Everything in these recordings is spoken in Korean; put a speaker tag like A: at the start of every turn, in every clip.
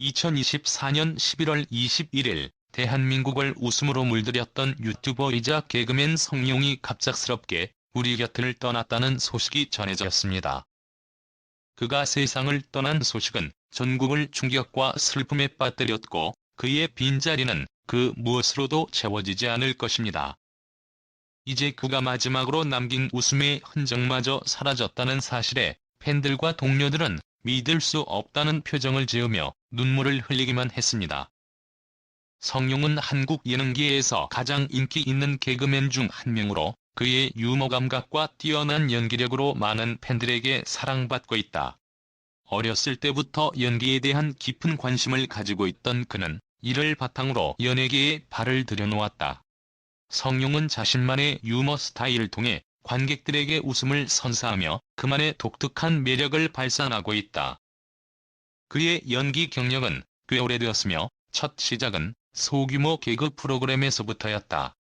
A: 2024년 11월 21일 대한민국을 웃음으로 물들였던 유튜버이자 개그맨 성룡이 갑작스럽게 우리 곁을 떠났다는 소식이 전해졌습니다. 그가 세상을 떠난 소식은 전국을 충격과 슬픔에 빠뜨렸고 그의 빈자리는 그 무엇으로도 채워지지 않을 것입니다. 이제 그가 마지막으로 남긴 웃음의 흔적마저 사라졌다는 사실에 팬들과 동료들은 믿을 수 없다는 표정을 지으며 눈물을 흘리기만 했습니다. 성룡은 한국 예능계에서 가장 인기 있는 개그맨 중 한 명으로 그의 유머 감각과 뛰어난 연기력으로 많은 팬들에게 사랑받고 있다. 어렸을 때부터 연기에 대한 깊은 관심을 가지고 있던 그는 이를 바탕으로 연예계에 발을 들여놓았다. 성룡은 자신만의 유머 스타일을 통해 관객들에게 웃음을 선사하며 그만의 독특한 매력을 발산하고 있다. 그의 연기 경력은 꽤 오래되었으며 첫 시작은 소규모 개그 프로그램에서부터였다.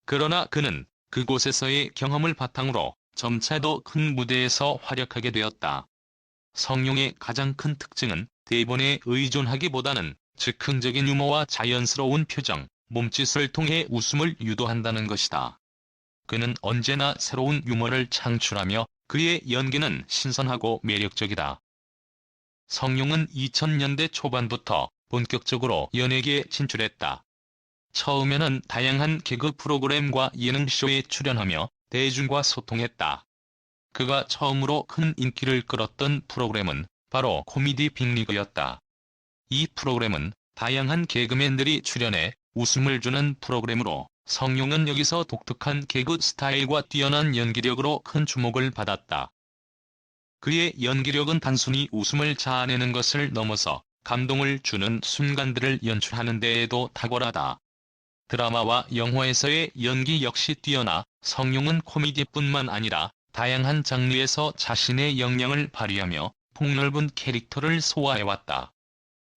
A: 그러나 그는 그곳에서의 경험을 바탕으로 점차 더 큰 무대에서 활약하게 되었다. 성룡의 가장 큰 특징은 대본에 의존하기보다는 즉흥적인 유머와 자연스러운 표정, 몸짓을 통해 웃음을 유도한다는 것이다. 그는 언제나 새로운 유머를 창출하며 그의 연기는 신선하고 매력적이다. 성룡은 2000년대 초반부터 본격적으로 연예계에 진출했다. 처음에는 다양한 개그 프로그램과 예능쇼에 출연하며 대중과 소통했다. 그가 처음으로 큰 인기를 끌었던 프로그램은 바로 코미디 빅리그였다. 이 프로그램은 다양한 개그맨들이 출연해 웃음을 주는 프로그램으로 성룡은 여기서 독특한 개그 스타일과 뛰어난 연기력으로 큰 주목을 받았다. 그의 연기력은 단순히 웃음을 자아내는 것을 넘어서 감동을 주는 순간들을 연출하는 데에도 탁월하다. 드라마와 영화에서의 연기 역시 뛰어나 성룡은 코미디뿐만 아니라 다양한 장르에서 자신의 역량을 발휘하며 폭넓은 캐릭터를 소화해왔다.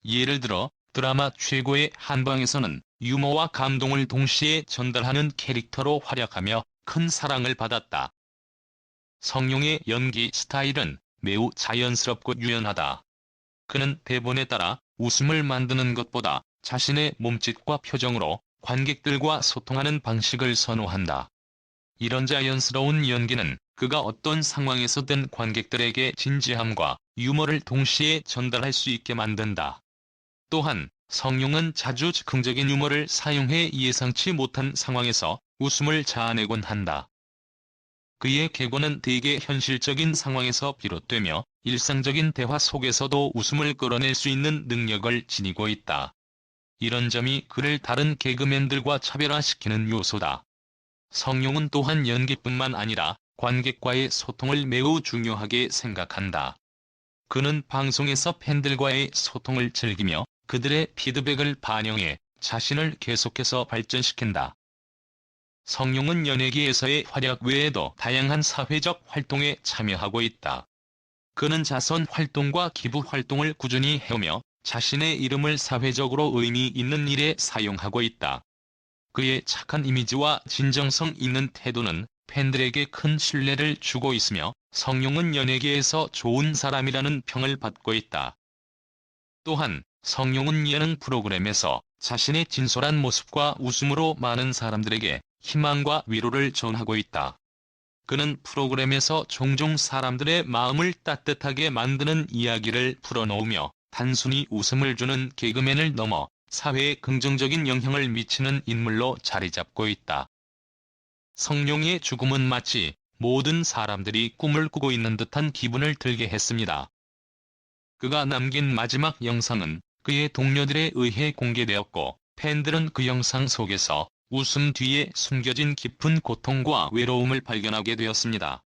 A: 예를 들어 드라마 최고의 한방에서는 유머와 감동을 동시에 전달하는 캐릭터로 활약하며 큰 사랑을 받았다. 성룡의 연기 스타일은 매우 자연스럽고 유연하다. 그는 대본에 따라 웃음을 만드는 것보다 자신의 몸짓과 표정으로 관객들과 소통하는 방식을 선호한다. 이런 자연스러운 연기는 그가 어떤 상황에서든 관객들에게 진지함과 유머를 동시에 전달할 수 있게 만든다. 또한 성룡은 자주 즉흥적인 유머를 사용해 예상치 못한 상황에서 웃음을 자아내곤 한다. 그의 개그는 대개 현실적인 상황에서 비롯되며 일상적인 대화 속에서도 웃음을 끌어낼 수 있는 능력을 지니고 있다. 이런 점이 그를 다른 개그맨들과 차별화시키는 요소다. 성룡은 또한 연기뿐만 아니라 관객과의 소통을 매우 중요하게 생각한다. 그는 방송에서 팬들과의 소통을 즐기며 그들의 피드백을 반영해 자신을 계속해서 발전시킨다. 성룡은 연예계에서의 활약 외에도 다양한 사회적 활동에 참여하고 있다. 그는 자선 활동과 기부 활동을 꾸준히 해오며 자신의 이름을 사회적으로 의미 있는 일에 사용하고 있다. 그의 착한 이미지와 진정성 있는 태도는 팬들에게 큰 신뢰를 주고 있으며 성룡은 연예계에서 좋은 사람이라는 평을 받고 있다. 또한 성룡은 예능 프로그램에서 자신의 진솔한 모습과 웃음으로 많은 사람들에게 희망과 위로를 전하고 있다. 그는 프로그램에서 종종 사람들의 마음을 따뜻하게 만드는 이야기를 풀어놓으며 단순히 웃음을 주는 개그맨을 넘어 사회에 긍정적인 영향을 미치는 인물로 자리잡고 있다. 성룡의 죽음은 마치 모든 사람들이 꿈을 꾸고 있는 듯한 기분을 들게 했습니다. 그가 남긴 마지막 영상은 그의 동료들에 의해 공개되었고 팬들은 그 영상 속에서 웃음 뒤에 숨겨진 깊은 고통과 외로움을 발견하게 되었습니다.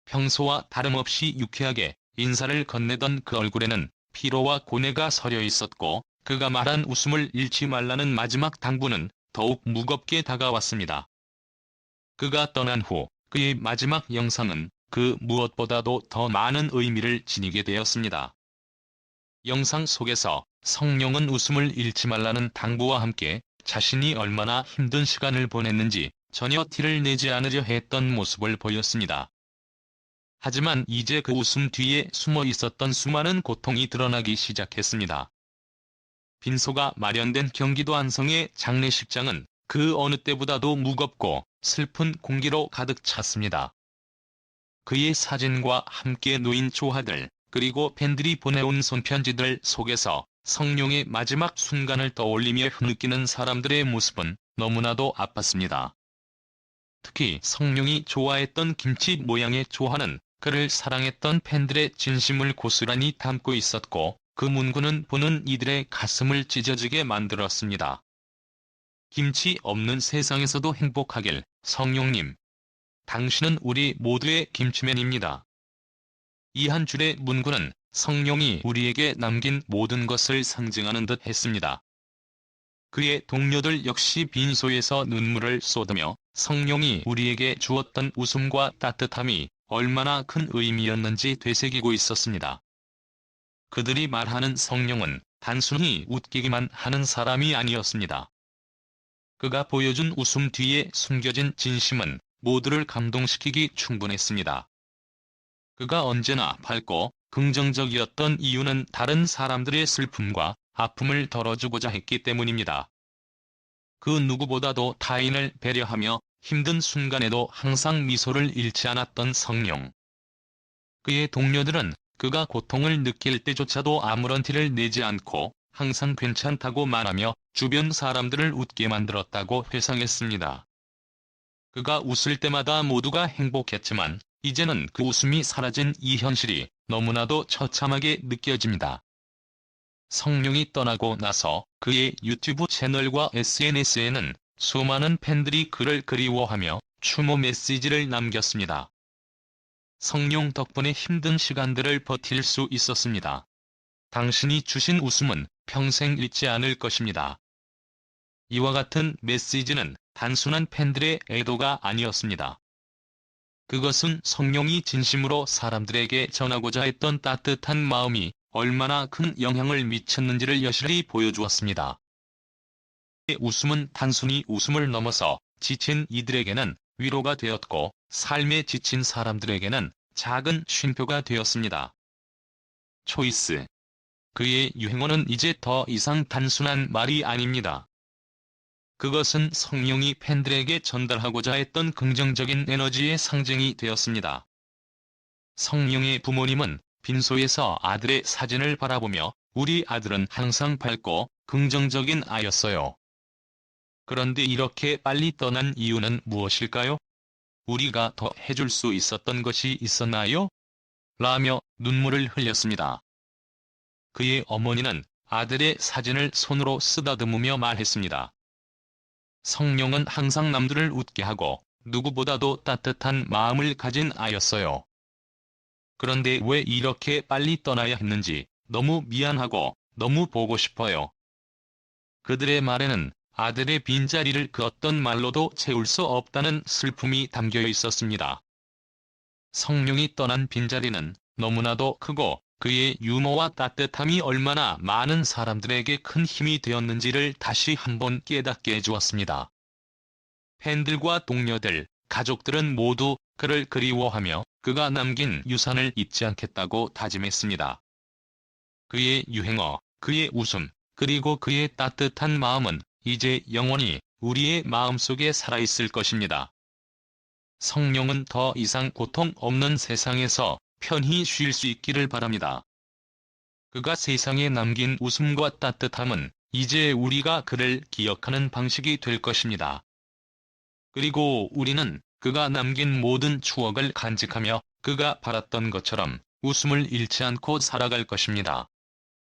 A: 평소와 다름없이 유쾌하게 인사를 건네던 그 얼굴에는 피로와 고뇌가 서려 있었고 그가 말한 웃음을 잃지 말라는 마지막 당부는 더욱 무겁게 다가왔습니다. 그가 떠난 후 그의 마지막 영상은 그 무엇보다도 더 많은 의미를 지니게 되었습니다. 영상 속에서 성룡은 웃음을 잃지 말라는 당부와 함께 자신이 얼마나 힘든 시간을 보냈는지 전혀 티를 내지 않으려 했던 모습을 보였습니다. 하지만 이제 그 웃음 뒤에 숨어 있었던 수많은 고통이 드러나기 시작했습니다. 빈소가 마련된 경기도 안성의 장례식장은 그 어느 때보다도 무겁고 슬픈 공기로 가득 찼습니다. 그의 사진과 함께 놓인 조화들, 그리고 팬들이 보내온 손편지들 속에서 성룡의 마지막 순간을 떠올리며 느끼는 사람들의 모습은 너무나도 아팠습니다. 특히 성룡이 좋아했던 김치 모양의 조화는 그를 사랑했던 팬들의 진심을 고스란히 담고 있었고, 그 문구는 보는 이들의 가슴을 찢어지게 만들었습니다. 김치 없는 세상에서도 행복하길, 성룡님. 당신은 우리 모두의 김치맨입니다. 이 한 줄의 문구는 성룡이 우리에게 남긴 모든 것을 상징하는 듯 했습니다. 그의 동료들 역시 빈소에서 눈물을 쏟으며 성룡이 우리에게 주었던 웃음과 따뜻함이 얼마나 큰 의미였는지 되새기고 있었습니다. 그들이 말하는 성룡은 단순히 웃기기만 하는 사람이 아니었습니다. 그가 보여준 웃음 뒤에 숨겨진 진심은 모두를 감동시키기 충분했습니다. 그가 언제나 밝고 긍정적이었던 이유는 다른 사람들의 슬픔과 아픔을 덜어주고자 했기 때문입니다. 그 누구보다도 타인을 배려하며 힘든 순간에도 항상 미소를 잃지 않았던 성룡. 그의 동료들은 그가 고통을 느낄 때조차도 아무런 티를 내지 않고 항상 괜찮다고 말하며 주변 사람들을 웃게 만들었다고 회상했습니다. 그가 웃을 때마다 모두가 행복했지만 이제는 그 웃음이 사라진 이 현실이 너무나도 처참하게 느껴집니다. 성룡이 떠나고 나서 그의 유튜브 채널과 SNS에는 수많은 팬들이 그를 그리워하며 추모 메시지를 남겼습니다. 성룡 덕분에 힘든 시간들을 버틸 수 있었습니다. 당신이 주신 웃음은 평생 잊지 않을 것입니다. 이와 같은 메시지는 단순한 팬들의 애도가 아니었습니다. 그것은 성룡이 진심으로 사람들에게 전하고자 했던 따뜻한 마음이 얼마나 큰 영향을 미쳤는지를 여실히 보여주었습니다. 그의 웃음은 단순히 웃음을 넘어서 지친 이들에게는 위로가 되었고, 삶에 지친 사람들에게는 작은 쉼표가 되었습니다. 초이스. 그의 유행어는 이제 더 이상 단순한 말이 아닙니다. 그것은 성룡이 팬들에게 전달하고자 했던 긍정적인 에너지의 상징이 되었습니다. 성룡의 부모님은 빈소에서 아들의 사진을 바라보며 우리 아들은 항상 밝고 긍정적인 아이였어요. 그런데 이렇게 빨리 떠난 이유는 무엇일까요? 우리가 더 해줄 수 있었던 것이 있었나요? 라며 눈물을 흘렸습니다. 그의 어머니는 아들의 사진을 손으로 쓰다듬으며 말했습니다. 성룡은 항상 남들을 웃게 하고 누구보다도 따뜻한 마음을 가진 아이였어요. 그런데 왜 이렇게 빨리 떠나야 했는지 너무 미안하고 너무 보고 싶어요. 그들의 말에는 아들의 빈자리를 그 어떤 말로도 채울 수 없다는 슬픔이 담겨 있었습니다. 성룡이 떠난 빈자리는 너무나도 크고 그의 유머와 따뜻함이 얼마나 많은 사람들에게 큰 힘이 되었는지를 다시 한번 깨닫게 해주었습니다. 팬들과 동료들, 가족들은 모두 그를 그리워하며 그가 남긴 유산을 잊지 않겠다고 다짐했습니다. 그의 유행어, 그의 웃음, 그리고 그의 따뜻한 마음은 이제 영원히 우리의 마음속에 살아있을 것입니다. 성룡은 더 이상 고통 없는 세상에서 편히 쉴 수 있기를 바랍니다. 그가 세상에 남긴 웃음과 따뜻함은 이제 우리가 그를 기억하는 방식이 될 것입니다. 그리고 우리는 그가 남긴 모든 추억을 간직하며 그가 바랐던 것처럼 웃음을 잃지 않고 살아갈 것입니다.